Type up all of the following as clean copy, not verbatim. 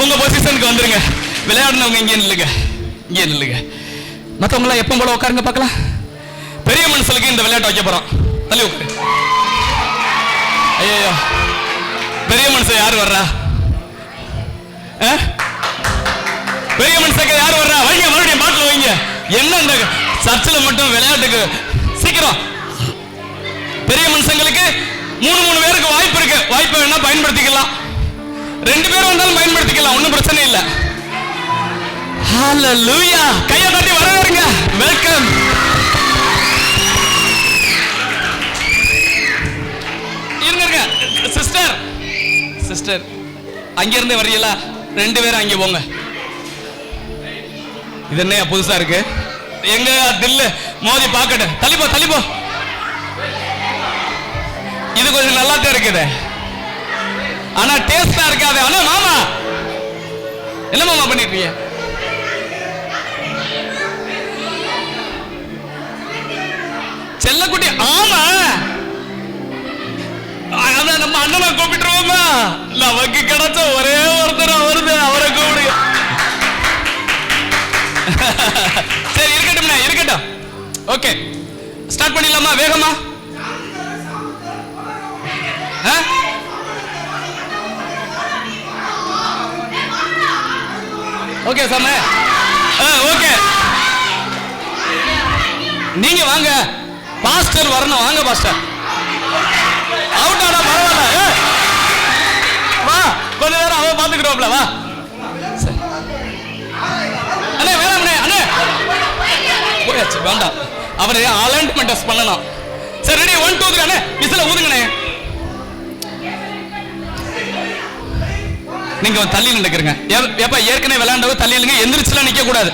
உங்க பொசிஷனுக்கு வந்துருங்க. விளையாடுனவங்க இங்கே நில்லுங்க, இங்கே நில்லுங்க. மற்றவங்களாம் எப்போ போல உட்காருங்க பார்க்கலாம். பெரிய மனுஷனுக்கு இந்த விளையாட்டு வைக்க போறோம். தள்ளி உட்காரு. ஐயோ, பெரிய மனுஷன் யார் வர்றா? பெரிய மனுஷனுக்கு யார் வர்றா? வைங்க, மறுபடியும் பாட்டில் வைங்க. என்ன இந்த சர்ச்சில் மட்டும் விளையாட்டுக்கு? சீக்கிரம். பெரிய மனுஷங்களுக்கு 3 பேருக்கு வாய்ப்பு இருக்கு. வாய்ப்பை வேணா பயன்படுத்திக்கலாம். 2 பேர் வந்தாலும் பயன்படுத்திக்கலாம், ஒன்றும் பிரச்சனை இல்லை. ஹல்லேலூயா. கையை தட்டி வரவேறுங்க. வெல்கம். இருங்க சிஸ்டர், சிஸ்டர் அங்க இருந்து வரீங்களா? 2 பேரும் அங்கே போங்க. இது என்ன புதுசா இருக்கு? எங்க தில்லு மோதி பாக்கட்டு. தள்ளிப்போ தள்ளிப்போ. இது கொஞ்சம் நல்லா தான் இருக்குது, ஆனா டேஸ்டா இருக்காது. ஆனா மாமா என்ன மாமா பண்ணிருக்கீங்க? செல்லக்குட்டி. ஆமா, அதான் நம்ம அண்ணனை கூப்பிட்டுருவோமா? நமக்கு கிடைச்ச ஒரே ஒருத்தர் வருது, அவரை கூப்பிடுங்க. சரி, இருக்கட்டும் இருக்கட்டும். ஓகே, ஸ்டார்ட் பண்ணிடலாமா? வேகமா. ஓகே சாமி. ஓகே, நீங்க வாங்க. பாஸ்டர் வரணும். வாங்க பாஸ்டர். அவுட் ஆனா பரவாயில்ல. வா, கொஞ்ச நேரம் அவன் பாத்துக்கிட்டோம்ல. வா அண்ணே, வேணாம் அண்ணே. போயாச்சு, வேண்டாம். அவரு அலைன்மெண்ட் பண்ணணும். சரி, ரெடி? 1 2 3 அண்ணே. விசில ஊதுங்கண்ணே. நீங்க தள்ளி நின்னுக்கிறீங்க. எப்ப ஏற்கனவே விளையாண்டவங்க தள்ளி நில்லுங்க. எந்திரிச்சுலாம் நிக்க கூடாது.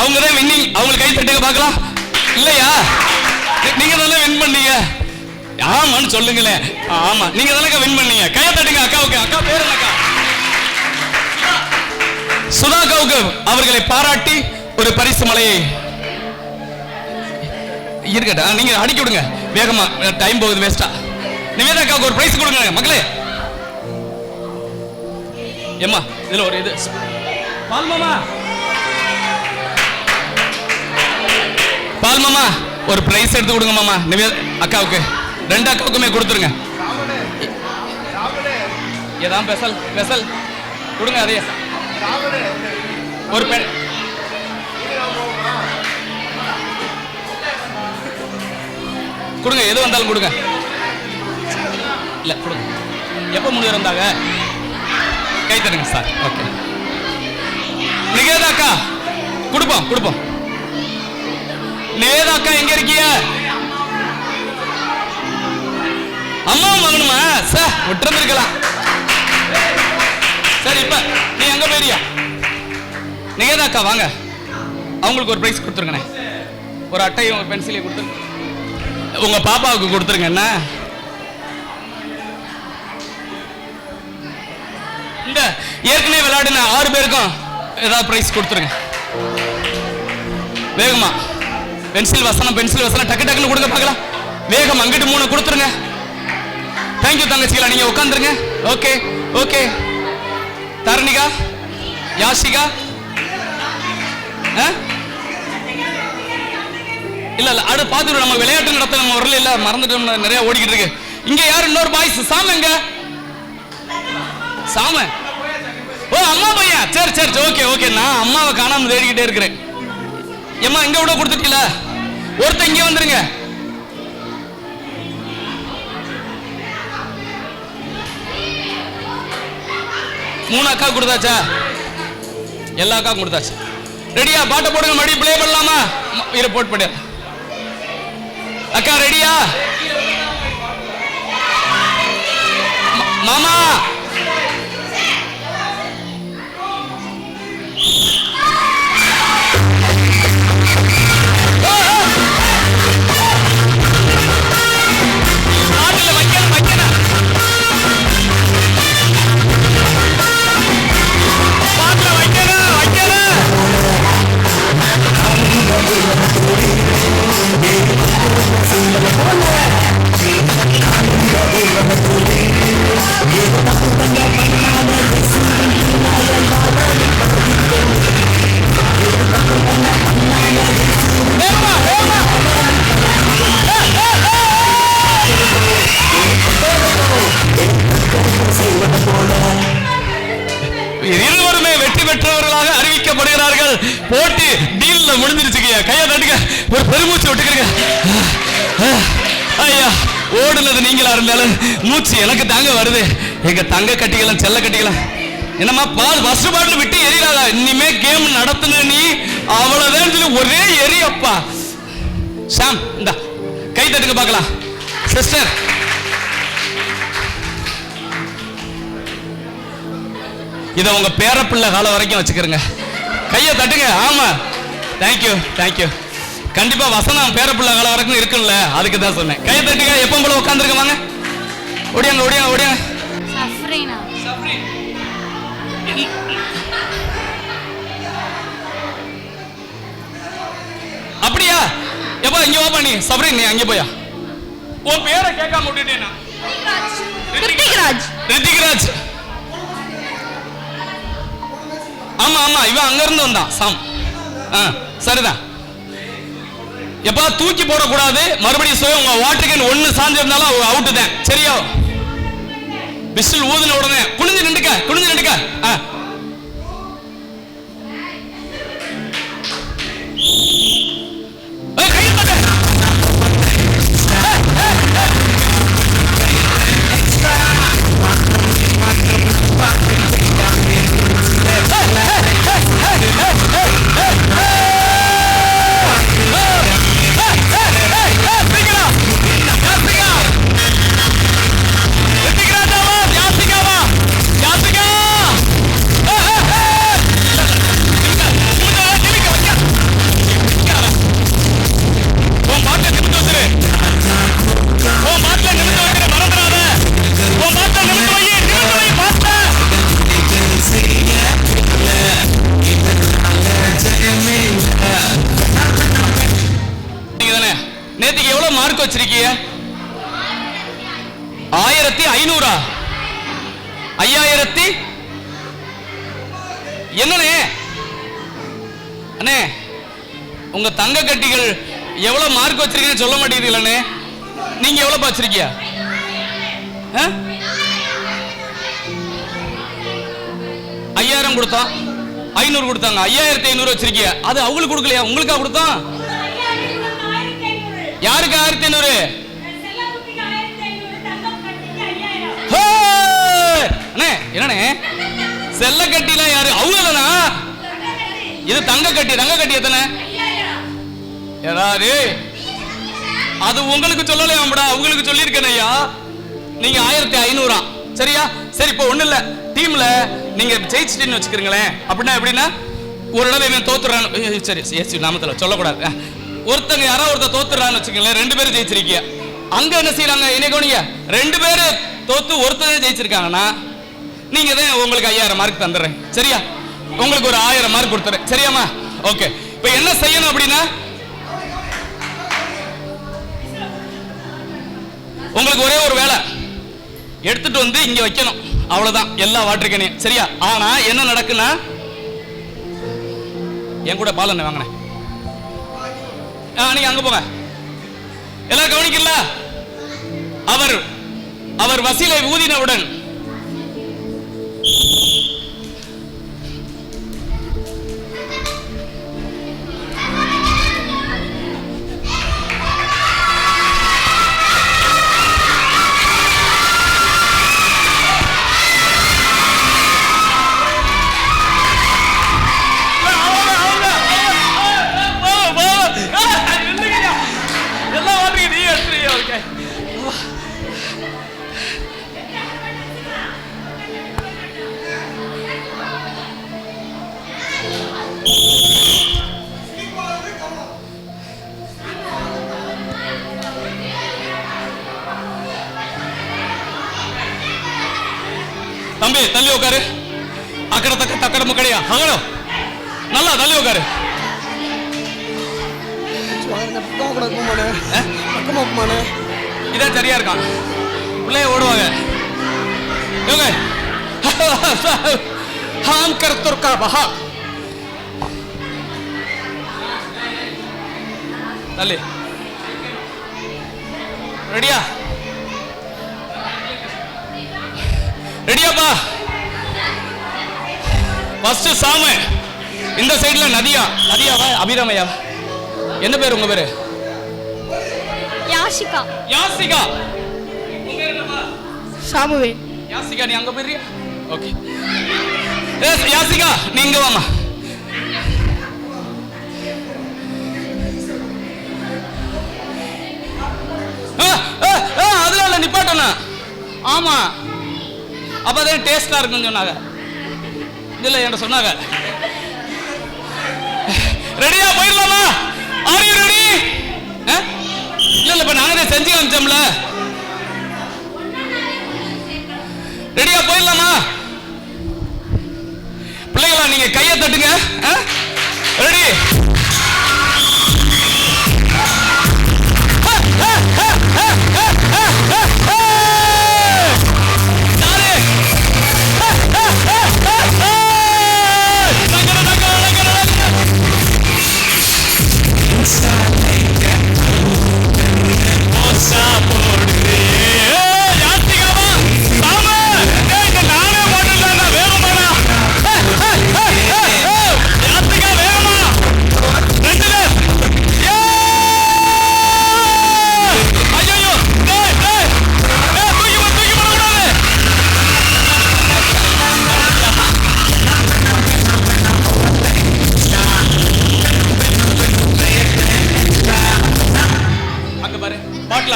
அவங்கதான் வின்னிங். அவங்களுக்கு கை தட்டுங்க பார்க்கலாம். இல்லையா? நீங்க தானே வின் பண்ணீங்க. ஆமான்னு சொல்லுங்களேன். ஆமா, நீங்க தானே வின் பண்ணீங்க. கையை தட்டுங்க அக்காவுக்கு. அக்கா பேர் என்னக்கா? சுதாக்காவுக்கு அவர்களை பாராட்டி ஒரு பரிசு மலையை இருக்கட்டா. நீங்க அடிக்க விடுங்க வேகமா, டைம் போகுது வேஸ்டா. நிவேதாக்காவுக்கு ஒரு பிரைஸ் கொடுங்க மக்களே. ஏம்மா இதுல ஒரு இது பால்மாமா, பால் மாமா ஒரு பிரைஸ் எடுத்து கொடுங்க மாமா. நிவேதா அக்காவுக்கு, 2 அக்காவுக்குமே கொடுத்துருங்க. ஏதான் பெசல் பெசல் கொடுங்க. அதே ஒரு பேர் கொடுங்க. எது வந்தாலும் கொடுங்க. இல்ல கொடுங்க. எப்ப 3 பேர் வந்தாங்க? கை தருங்க சார். ஓகே, நிவேதா அக்கா கொடுப்போம் கொடுப்போம். நிவேதா அக்கா எங்க இருக்கீங்க? அம்மா மகனுமா? சார் விட்டுருந்துருக்கலாம். சரி, இப்ப நீ எங்க போறியா? நிவேதா அக்கா வாங்க. அவங்களுக்கு ஒரு பிரைஸ் கொடுத்துருங்கண்ணே. ஒரு அட்டையும் ஒரு பென்சிலையும் கொடுத்துருங்க. உங்க பாப்பாவுக்கு கொடுத்துருங்க. என்ன இந்த ஏற்கனவே விளையாடுன 6 பேருக்கும் ஏதாவது பிரைஸ் கொடுத்துருங்க வேகமா. பென்சில் வசனம் டக்கு டக்குன்னு கொடுங்க பார்க்கலாம். வேகம். அங்கிட்டு 3 கொடுத்துருங்க. தேங்க்யூ தங்கச்சிகளா, நீங்க உட்காந்துருங்க. Okay okay. தரணிகா, யாஷிகா, இல்ல இல்ல அது பாத்துக்கிறோம். நம்ம விளையாட்டு நடத்த நம்ம வரல, இல்ல மறந்துட்டோம், நிறைய ஓடிக்கிட்டு இருக்கு. இங்க யாரு? இன்னொரு பாய்ஸ். சாம எங்க? சாம. ஓ, அம்மா பையன். சரி சரி, ஓகே ஓகே. நான் அம்மாவை காணாம தேடிக்கிட்டே இருக்கிறேன். ஏம்மா இங்க விட கொடுத்துட்டீல? ஒருத்தர் இங்க வந்துருங்க. 3 அக்கா கொடுத்தாச்சா? எல்லா அக்கா கொடுத்தாச்சு. ரெடியா? பாட்டை போடுங்க, மறுபடியும் ப்ளே பண்ணலாமா? இரு போட் போடு. அக்கா ரெடியா? மாமா இருவருமே வெற்றி பெற்றவர்களாக அறிவிக்கப்படுகிறார்கள். போட்டி டீல்ல முடிஞ்சிருச்சுங்க. கையை தட்டுங்க, ஒரு பெருமூச்சு விட்டுக்கிறீங்க. ஐயா, ஓடுனது நீங்களா இருந்தாலும் மூச்சு எனக்கு தாங்க வருது. எங்க தங்க கட்டிக்கலாம், செல்ல கட்டிக்கலாம். என்னம்மா ஃபர்ஸ்ட் பாட்டில் விட்டு எரியாதா? இனிமே கேம் நடத்துன நீ அவ்வளவுதான் சொல்லி ஒரே எரியப்பா. சாம் இந்த கை தட்டுங்க பார்க்கலாம். சிஸ்டர் இதை உங்க பேரப்பிள்ளை காலம் வரைக்கும் வச்சுக்கிறங்க. கையை தட்டுங்க. ஆமா, தேங்க்யூ தேங்க்யூ. கண்டிப்பா வசனம் பேரப்பிள்ளை காலம் வரைக்கும் இருக்குல்ல, அதுக்கு தான் சொன்னேன். கையை தட்டுங்க. எப்போ போல உட்காந்துருக்க வாங்க. ஓடியாங்க ஓடியாங்க ஓடியாங்க. அப்படியா? எப்பா இங்க வா பண்ணி சப்ரீன், நீ அங்கே போயா? உன் பேரை கேட்காம விட்டுட்டேனா? ரித்திக்ராஜ். ரித்திக்ராஜ். ஆமா ஆமா, இவன் அங்க இருந்து வந்தான் சாம். சரிதான். எப்பா தூக்கி போடக்கூடாது. மறுபடியும் சொல்லி உங்க வாட்டர் கேன் ஒண்ணு சாஞ்சிருந்தாலும் அவுட்டு தான். சரியா? விசில் ஊதுன உடனே குனிஞ்சு நின்றுக்க, குனிஞ்சு நின்றுக்க. நேத்துக்கு எவ்வளவு மார்க் வச்சிருக்கீங்க? 1500. 5000 என்னண்ணே? அண்ணே, உங்க தங்க கட்டிகள் எவ்வளவு மார்க் வச்சிருக்கீங்கன்னு சொல்ல மாட்டேங்குதுல்லண்ணே. நீங்க எவ்வளவு வச்சிருக்கீங்க? 5000 கொடுத்தோம், 500 கொடுத்தாங்க. 5500 வச்சிருக்கீங்க. அது அவங்களுக்கு கொடுக்கலையா? உங்களுக்கா கொடுத்தோம்? யாருக்கு 1500? என்னண்ணே செல்ல கட்டில யாரு? அவங்களா? இது தங்க கட்டி. தங்க கட்டி எத்தனை? யாரு? அது உங்களுக்கு சொல்லலையாம்டா, உங்களுக்கு சொல்லியிருக்கேன் ஐயா. நீங்க 1500. சரியா? சரி, இப்போ ஒண்ணு இல்ல, டீம்ல நீங்க ஜெயிச்சிட்டீன்னு வச்சுக்கிறீங்களேன். அப்படின்னா எப்படின்னா, ஒரு இடம் இவன் தோத்துறான்னு, சரி ஏசி நாமத்துல சொல்லக்கூடாது. ஒருத்தங்க யாரோ ஒருத்தர் தோத்துறான்னு வச்சுக்கங்களேன், 2 பேரும் ஜெயிச்சிருக்கீங்க. அங்க என்ன செய்யறாங்க? இன்னைக்கு நீங்க 2 பேரு தோத்து ஒருத்தர் ஜெயிச்சிருக்காங்கன்னா நீங்க தான் உங்களுக்கு 5000 மார்க் தந்துடுறேன். சரியா? உங்களுக்கு ஒரு 1000 மார்க் கொடுத்துறேன். சரியாமா? ஓகே. இப்போ என்ன செய்யணும் அப்படின்னா, உங்களுக்கு ஒரே ஒரு வேலை, எடுத்துட்டு வந்து இங்க வைக்கணும். அவ்வளவுதான் எல்லா வாட்டர் கேனையும். சரியா? ஆனா என்ன நடக்குன்னா, என் கூட பால் வாங்கினேன். நீங்க அங்க போங்க. எல்லாரும் கவனிக்கல. அவர் வசீலை ஊதினவுடன் தம்பி தள்ளி உட்காரு. அக்கட தக்க தக்கட முக்கடையா அங்கடோ நல்லா தள்ளி உட்காரு. இதான் சரியா இருக்கான். பிள்ளைய ஓடுவாங்க. தள்ளி ரெடியா? ரெடியாப்பா? ஃபர்ஸ்ட் சாமு. இந்த சைடுல நதியா. நதியாவா அபிராமையா? என்ன பேர் உங்க பேரு? யாசிகா. யாசிகா. உங்க பேர் என்னப்பா? சாமுவேல். யாசிகா நீ அங்க போறியா? ஓகே. யாசிகா நீ இங்க வாமா. அதுல நிப்பாட்டனா? ஆமா. அப்பதான் டேஸ்டா இருக்குன்னு சொன்னாங்க. இல்ல என்ன சொன்னாங்க. ரெடியா போயிடலாமா? Are you ready? இல்ல இப்ப நாங்க செஞ்சு காமிச்சோம்ல. ரெடியா போயிடலாமா? பிள்ளைகளா நீங்க கையை தட்டுங்க. ரெடி?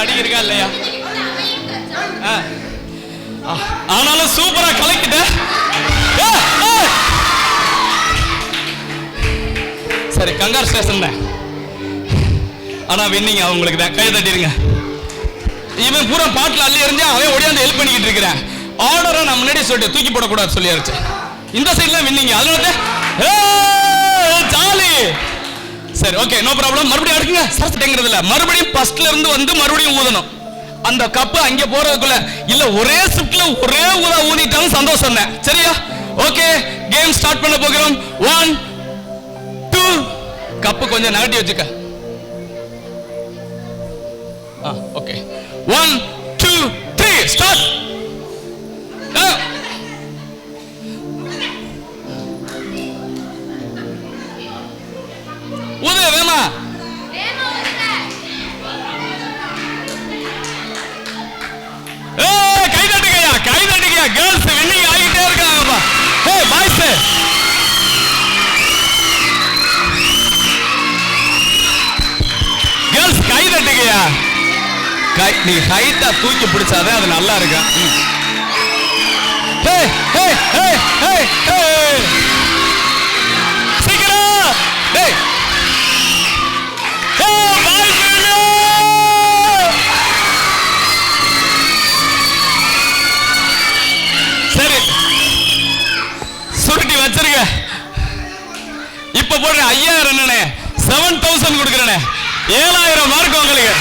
அடிக்கிறா இல்லையா? ஆனாலும் சூப்பரா கலக்கிட்ட. சரி கங்கார் ஸ்டேஷன் தான். ஆனா வின்னிங் அவங்களுக்கு தான். கை தட்டிருங்க. இவன் பூரா பாட்டில் அள்ளி எறிஞ்சா அவன் ஓடியாந்து ஹெல்ப் பண்ணிக்கிட்டு இருக்கிறேன். ஆர்டரை நான் முன்னாடி சொல்லிட்டு தூக்கி போடக்கூடாது சொல்லியாச்சு. இந்த சைட்ல வின்னிங். அதனால ஜாலி. சரி ஓகே நோ ப்ராப்ளம். மறுபடியும் அடுக்குங்க. சரத்துங்கிறது இல்ல, மறுபடியும் ஃபர்ஸ்ட்ல இருந்து வந்து மறுபடியும் ஊதணும். அந்த கப்பு அங்க போறதுக்குள்ள இல்ல ஒரே ஷிஃப்ட்ல ஒரே ஊதா ஊதிட்டாலும் சந்தோஷம் தான். சரியா? ஓகே கேம் ஸ்டார்ட் பண்ண போகிறோம். 1 2 கப்பு கொஞ்சம் நகட்டி வச்சுக்க. Okay 1 2 3 start. ஊது வேமா. கை தட்டுங்கயா, கை தட்டுங்கயா. கேர்ள்ஸ் வின்னிங் ஆகிட்டே இருக்காங்கப்பா. ஹே பாய்ஸ் கேர்ள்ஸ் கை தட்டுங்கயா. நீ ஹைட்டா தூக்கி பிடிச்சாதான் அது நல்லா இருக்கு. ஹே ஹே ஹே ஹே ஹே சீக்கிரம். டேய் சரி சுருட்டி வச்சிருக்க. இப்ப போடுற 5000 என்னண்ணே 7000 கொடுக்குறேனே. 7000 மார்க் உங்களுக்கு.